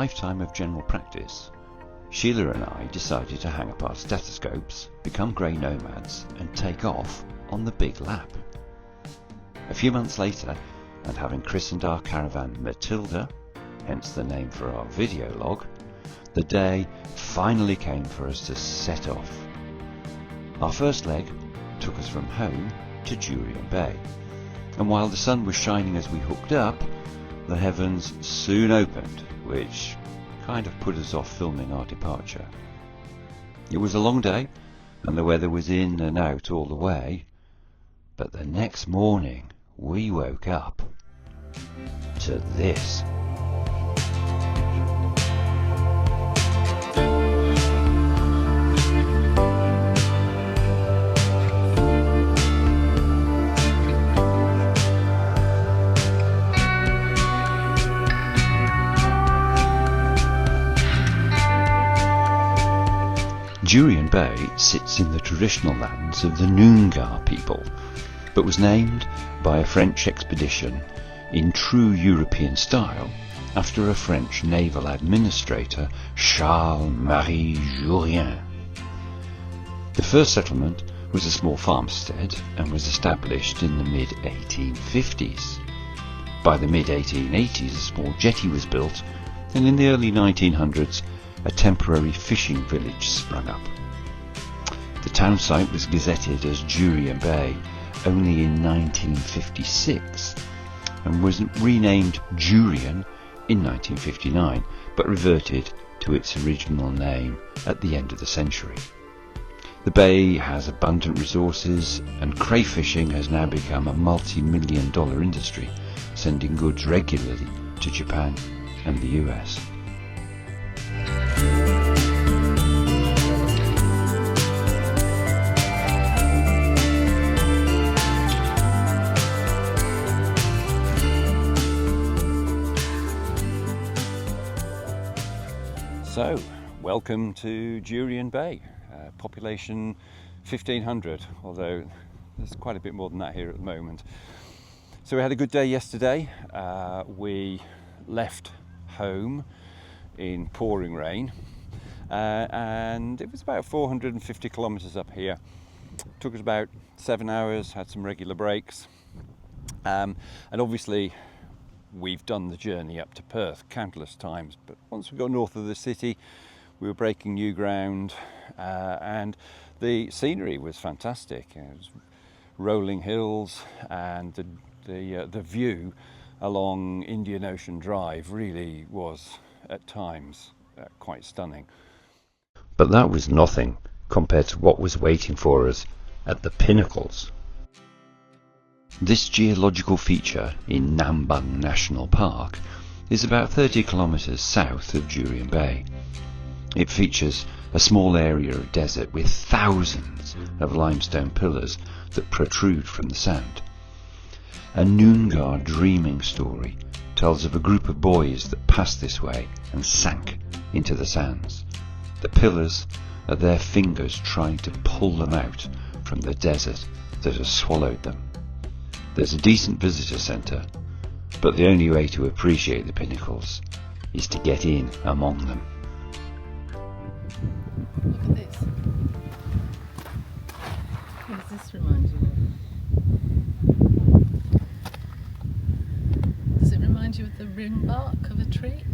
lifetime of general practice, Sheila and I decided to hang up our stethoscopes, become grey nomads and take off on the big lap. A few months later, and having christened our caravan Matilda, hence the name for our video log, the day finally came for us to set off. Our first leg took us from home to Jurien Bay, and while the sun was shining as we hooked up, the heavens soon opened, which kind of put us off filming our departure. It was a long day, and the weather was in and out all the way, but the next morning we woke up to this. Jurien Bay sits in the traditional lands of the Noongar people, but was named by a French expedition in true European style after a French naval administrator, Charles-Marie Jurien. The first settlement was a small farmstead and was established in the mid-1850s. By the mid-1880s, a small jetty was built, and in the early 1900s, a temporary fishing village sprung up. The town site was gazetted as Jurien Bay only in 1956 and was renamed Jurien in 1959, but reverted to its original name at the end of the century. The bay has abundant resources, and crayfishing has now become a multi-million-dollar industry, sending goods regularly to Japan and the US. So, welcome to Jurien Bay, population 1500, although there's quite a bit more than that here at the moment. So we had a good day yesterday. We left home in pouring rain, and it was about 450 kilometres up here. Took us about 7 hours, had some regular breaks, and obviously we've done the journey up to Perth countless times, but once we got north of the city we were breaking new ground, and the scenery was fantastic. It was rolling hills, and the view along Indian Ocean Drive really was at times quite stunning. But that was nothing compared to what was waiting for us at the Pinnacles. This geological feature in Nambang National Park is about 30 kilometres south of Jurien Bay. It features a small area of desert with thousands of limestone pillars that protrude from the sand. A Noongar dreaming story tells of a group of boys that passed this way and sank into the sands. The pillars are their fingers trying to pull them out from the desert that has swallowed them. There's a decent visitor centre, but the only way to appreciate the Pinnacles is to get in among them. Look at this. What does this remind you of? Does it remind you of the rim bark of a tree?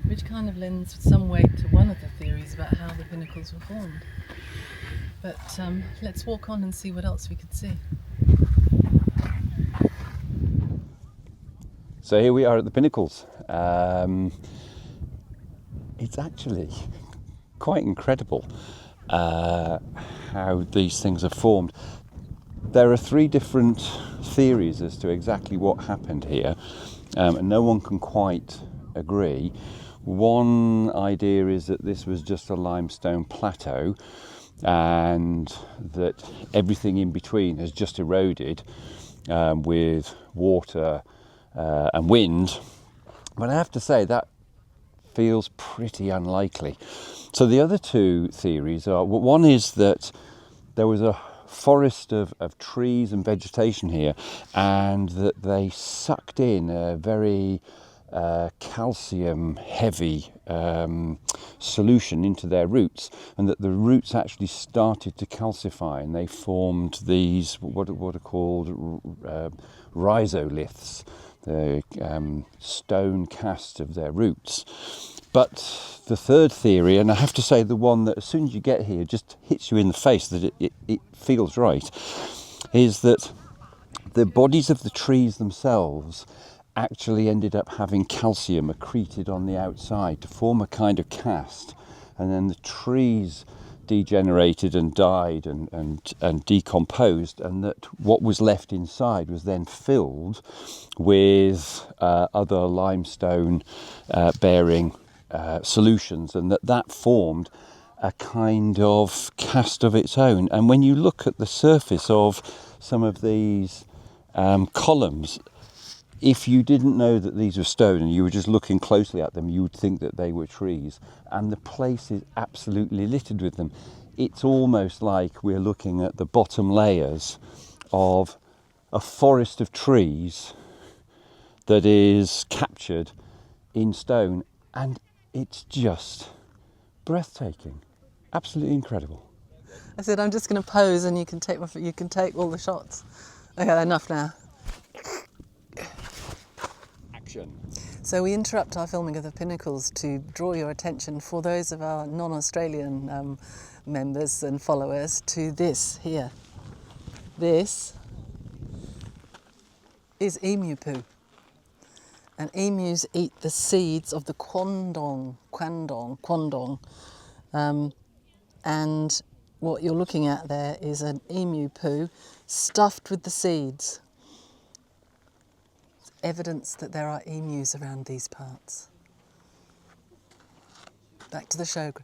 Which kind of lends some weight to one of the theories about how the Pinnacles were formed. But let's walk on and see what else we could see. So here we are at the Pinnacles. It's actually quite incredible how these things are formed. There are 3 different theories as to exactly what happened here, and no one can quite agree. One idea is that this was just a limestone plateau and that everything in between has just eroded with water and wind, but I have to say that feels pretty unlikely. So the other 2 theories are, one is that there was a forest of trees and vegetation here, and that they sucked in a very calcium heavy solution into their roots, and that the roots actually started to calcify, and they formed these what are called rhizoliths, the stone cast of their roots. But the third theory, and I have to say the one that as soon as you get here just hits you in the face, that it feels right, is that the bodies of the trees themselves actually ended up having calcium accreted on the outside to form a kind of cast, and then the trees degenerated and died and decomposed, and that what was left inside was then filled with other limestone bearing solutions, and that formed a kind of cast of its own. And when you look at the surface of some of these columns, if you didn't know that these were stone and you were just looking closely at them, you would think that they were trees. And the place is absolutely littered with them. It's almost like we're looking at the bottom layers of a forest of trees that is captured in stone. And it's just breathtaking. Absolutely incredible. I said, I'm just going to pose and you can take all the shots. Okay, enough now. So we interrupt our filming of the pinnacles to draw your attention, for those of our non-Australian members and followers, to this here. This is emu poo. And emus eat the seeds of the quandong. And what you're looking at there is an emu poo stuffed with the seeds. Evidence that there are emus around these parts. Back to the show.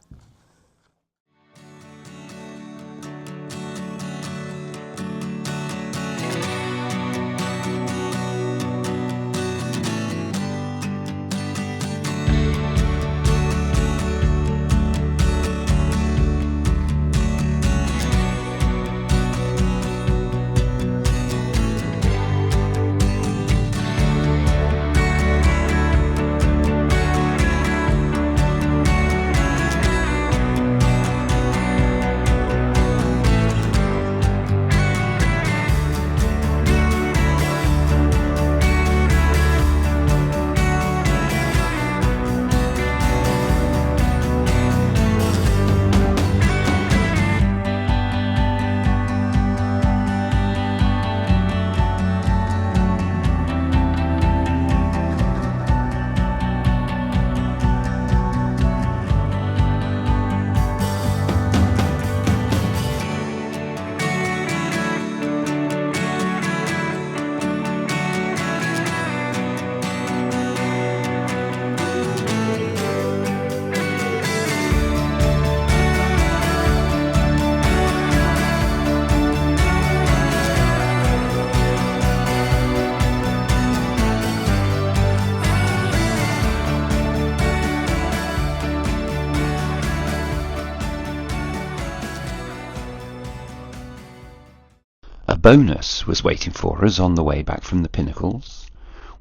Bonus was waiting for us on the way back from the pinnacles.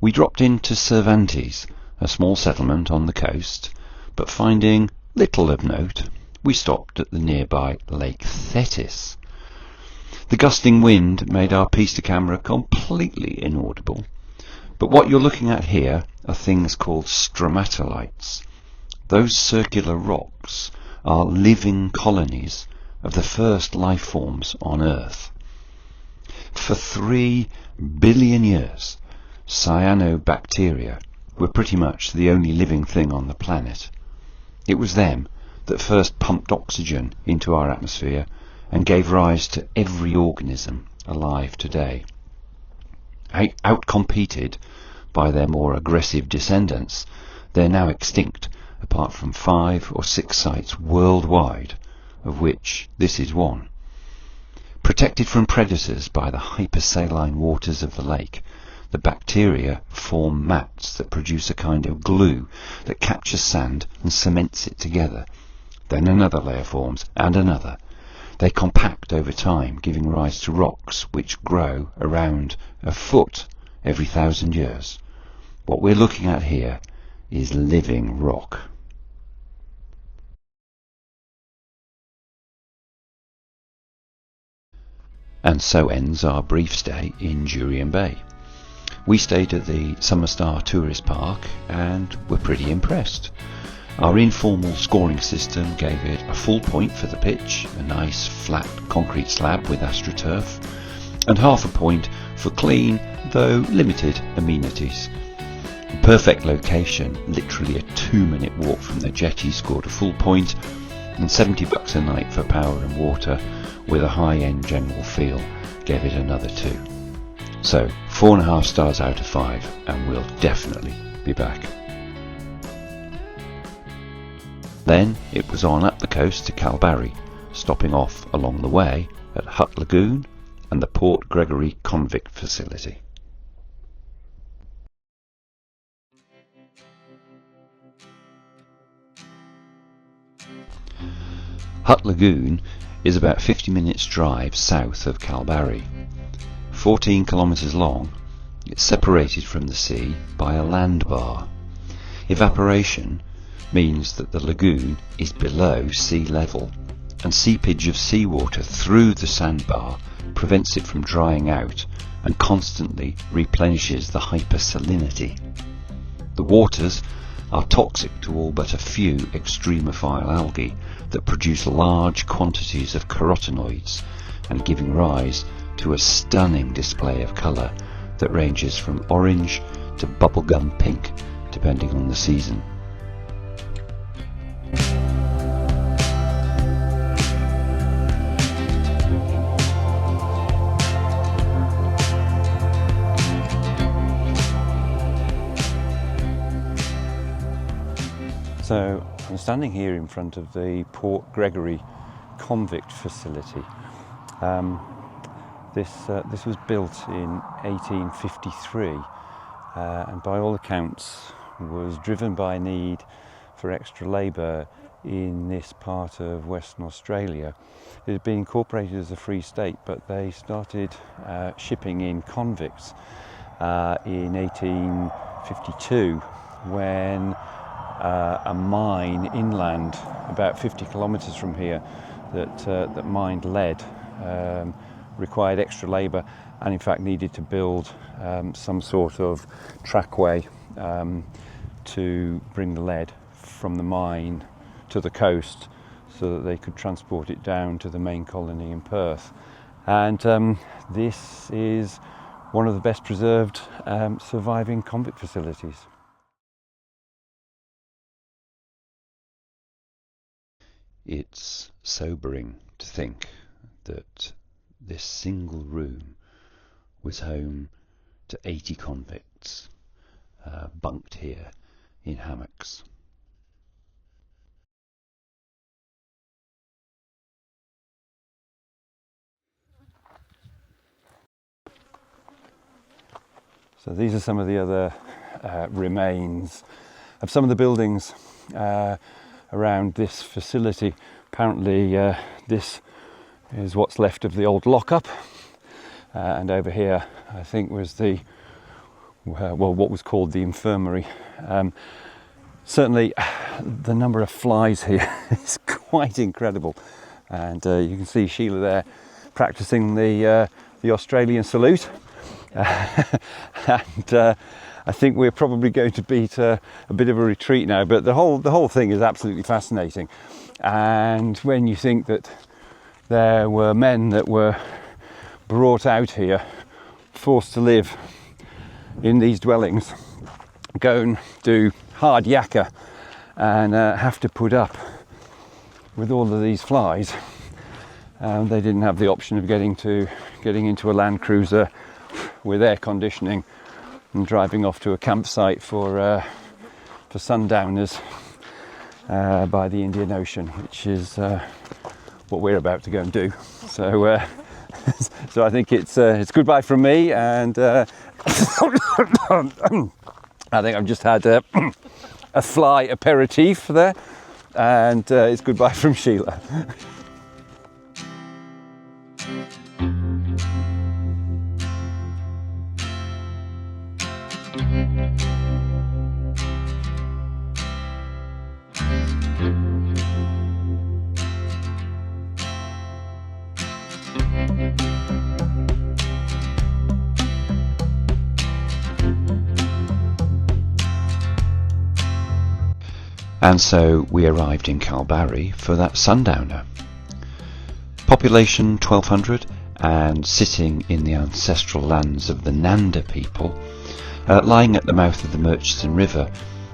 We dropped into Cervantes, a small settlement on the coast, but finding little of note, we stopped at the nearby Lake Thetis. The gusting wind made our pista camera completely inaudible, but what you're looking at here are things called stromatolites. Those circular rocks are living colonies of the first life forms on Earth. For 3 billion years, cyanobacteria were pretty much the only living thing on the planet. It was them that first pumped oxygen into our atmosphere and gave rise to every organism alive today. Outcompeted by their more aggressive descendants, they're now extinct, apart from 5 or 6 sites worldwide, of which this is one. Protected from predators by the hypersaline waters of the lake, the bacteria form mats that produce a kind of glue that captures sand and cements it together. Then another layer forms, and another. They compact over time, giving rise to rocks which grow around a foot every 1,000 years. What we're looking at here is living rock. And so ends our brief stay in Jurien Bay. We stayed at the Summer Star Tourist Park and were pretty impressed. Our informal scoring system gave it a full point for the pitch, a nice flat concrete slab with AstroTurf, and half a point for clean, though limited, amenities. Perfect location, literally a 2-minute walk from the jetty, scored a full point, and $70 a night for power and water with a high-end general feel gave it another 2. So 4.5 stars out of 5, and we'll definitely be back. Then it was on up the coast to Calbarry, stopping off along the way at Hut Lagoon and the Port Gregory Convict Facility. Hut Lagoon is about 50 minutes drive south of Calbarry. 14 kilometres long, it's separated from the sea by a land bar. Evaporation means that the lagoon is below sea level, and seepage of seawater through the sandbar prevents it from drying out and constantly replenishes the hypersalinity. The waters are toxic to all but a few extremophile algae that produce large quantities of carotenoids, and giving rise to a stunning display of colour that ranges from orange to bubblegum pink depending on the season. So I'm standing here in front of the Port Gregory Convict Facility. This was built in 1853 and by all accounts was driven by a need for extra labour in this part of Western Australia. It had been incorporated as a free state, but they started shipping in convicts in 1852 when a mine inland about 50 kilometres from here that mined lead required extra labour, and in fact needed to build some sort of trackway to bring the lead from the mine to the coast so that they could transport it down to the main colony in Perth. And this is one of the best preserved surviving convict facilities. It's sobering to think that this single room was home to 80 convicts bunked here in hammocks. So these are some of the other remains of some of the buildings around this facility. Apparently this is what's left of the old lockup, and over here I think was the what was called the infirmary. Certainly the number of flies here is quite incredible, and you can see Sheila there practicing the Australian salute. And I think we're probably going to beat a bit of a retreat now, but the whole thing is absolutely fascinating. And when you think that there were men that were brought out here, forced to live in these dwellings, go and do hard yakka and have to put up with all of these flies, they didn't have the option of getting into a Land Cruiser with air conditioning and driving off to a campsite for sundowners by the Indian Ocean, which is what we're about to go and do. So so I think it's goodbye from me, and I think I've just had a fly aperitif there, and it's goodbye from Sheila. And so we arrived in Calbarry for that sundowner. Population 1200, and sitting in the ancestral lands of the Nanda people, lying at the mouth of the Murchison River,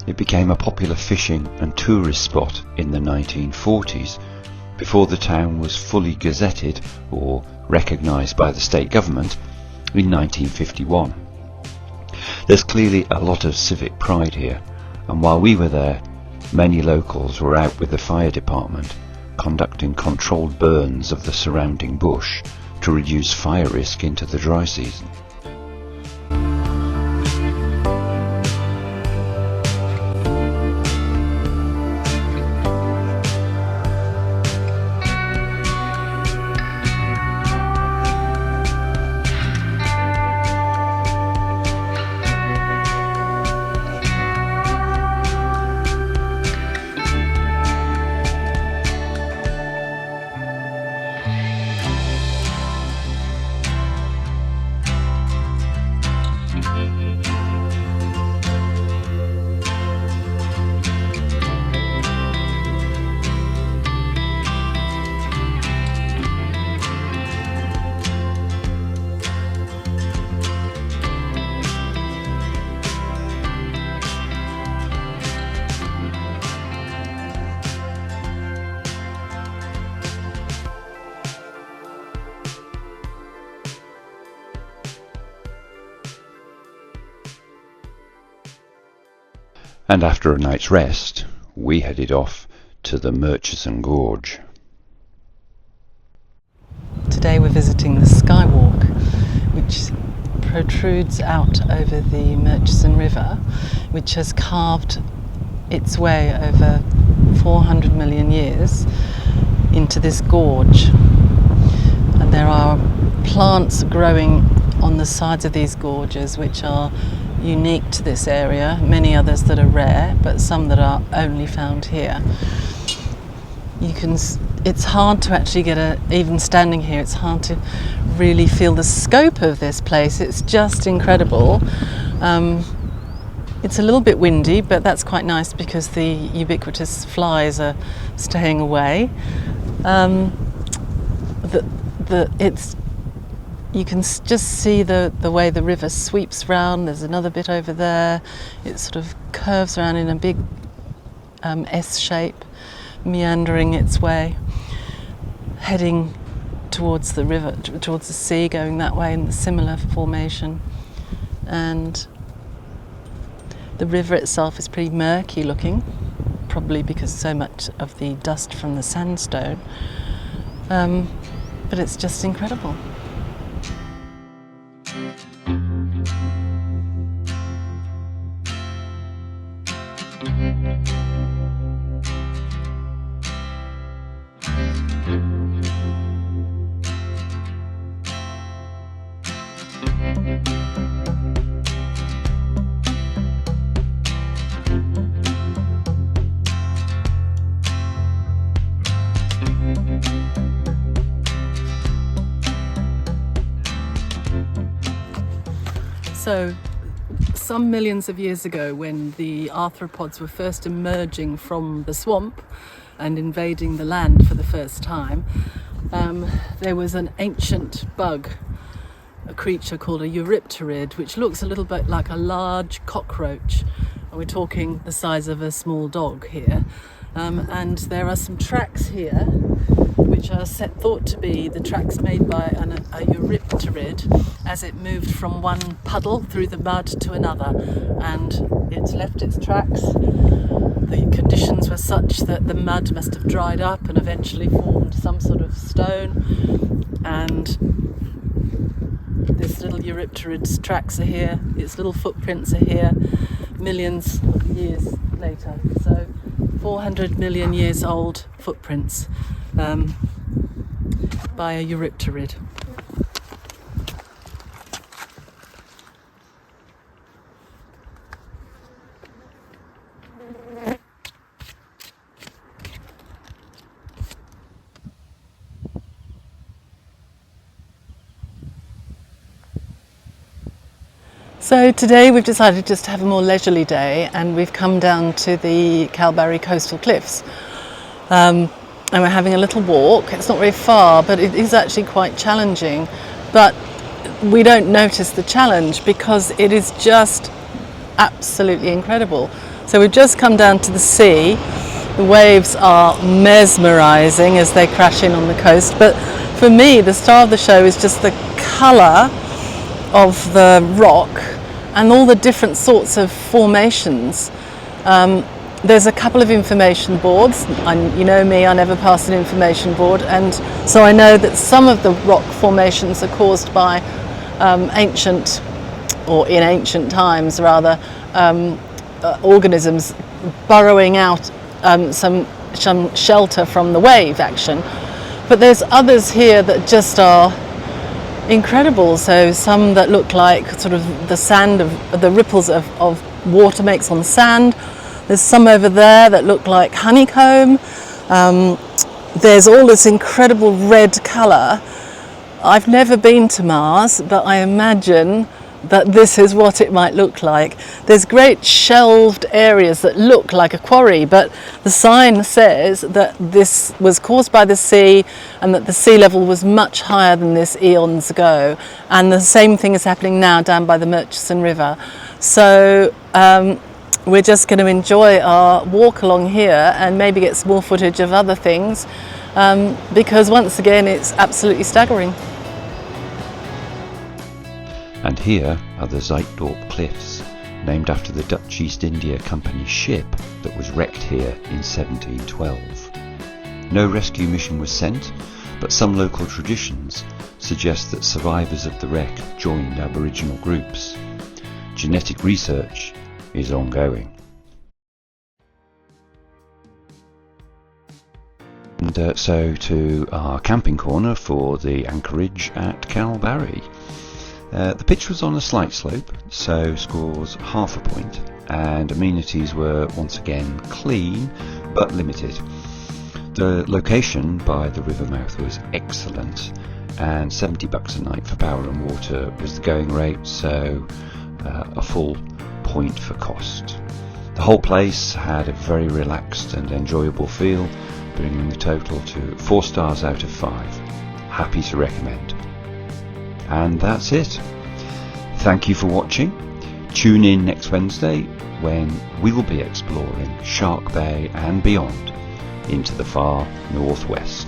it became a popular fishing and tourist spot in the 1940s, before the town was fully gazetted or recognised by the state government in 1951. There's clearly a lot of civic pride here, and while we were there, many locals were out with the fire department conducting controlled burns of the surrounding bush to reduce fire risk into the dry season. And after a night's rest, we headed off to the Murchison Gorge. Today we're visiting the Skywalk, which protrudes out over the Murchison River, which has carved its way over 400 million years into this gorge. And there are plants growing on the sides of these gorges which are unique to this area, many others that are rare, but some that are only found here. It's hard to actually even standing here, it's hard to really feel the scope of this place. It's just incredible. It's a little bit windy, but that's quite nice because the ubiquitous flies are staying away. You can just see the way the river sweeps round. There's another bit over there. It sort of curves around in a big S shape, meandering its way, heading towards the river, towards the sea, going that way in a similar formation. And the river itself is pretty murky looking, probably because so much of the dust from the sandstone. But it's just incredible. So, some millions of years ago, when the arthropods were first emerging from the swamp and invading the land for the first time, there was an ancient bug, a creature called a eurypterid, which looks a little bit like a large cockroach. And we're talking the size of a small dog here. And there are some tracks here which are thought to be the tracks made by a eurypterid as it moved from one puddle through the mud to another, and it's left its tracks. The conditions were such that the mud must have dried up and eventually formed some sort of stone, and this little eurypterid's tracks are here, its little footprints are here, millions of years later. So 400 million years old footprints by a eurypterid. So today we've decided just to have a more leisurely day, and we've come down to the Calbarry coastal cliffs. And we're having a little walk. It's not very far, but it is actually quite challenging. But we don't notice the challenge because it is just absolutely incredible. So we've just come down to the sea. The waves are mesmerising as they crash in on the coast. But for me, the star of the show is just the colour of the rock and all the different sorts of formations. There's a couple of information boards. You know me, I never pass an information board, and so I know that some of the rock formations are caused by ancient, or in ancient times rather, organisms burrowing out some shelter from the wave action. But there's others here that just are incredible. So some that look like sort of the sand of the ripples of water makes on sand. There's some over there that look like honeycomb. There's all this incredible red colour. I've never been to Mars, but I imagine that this is what it might look like. There's great shelved areas that look like a quarry, but the sign says that this was caused by the sea and that the sea level was much higher than this eons ago. And the same thing is happening now down by the Murchison River. So we're just going to enjoy our walk along here and maybe get some more footage of other things, because once again it's absolutely staggering. And here are the Zeitdorp Cliffs, named after the Dutch East India Company ship that was wrecked here in 1712. No rescue mission was sent, but some local traditions suggest that survivors of the wreck joined Aboriginal groups. Genetic research is ongoing. And so to our camping corner for the anchorage at Calbarry. The pitch was on a slight slope, so scores half a point, and amenities were once again clean but limited. The location by the river mouth was excellent, and $70 a night for power and water was the going rate, so a full point for cost. The whole place had a very relaxed and enjoyable feel, bringing the total to 4 stars out of 5. Happy to recommend. And that's it. Thank you for watching. Tune in next Wednesday when we will be exploring Shark Bay and beyond into the far northwest.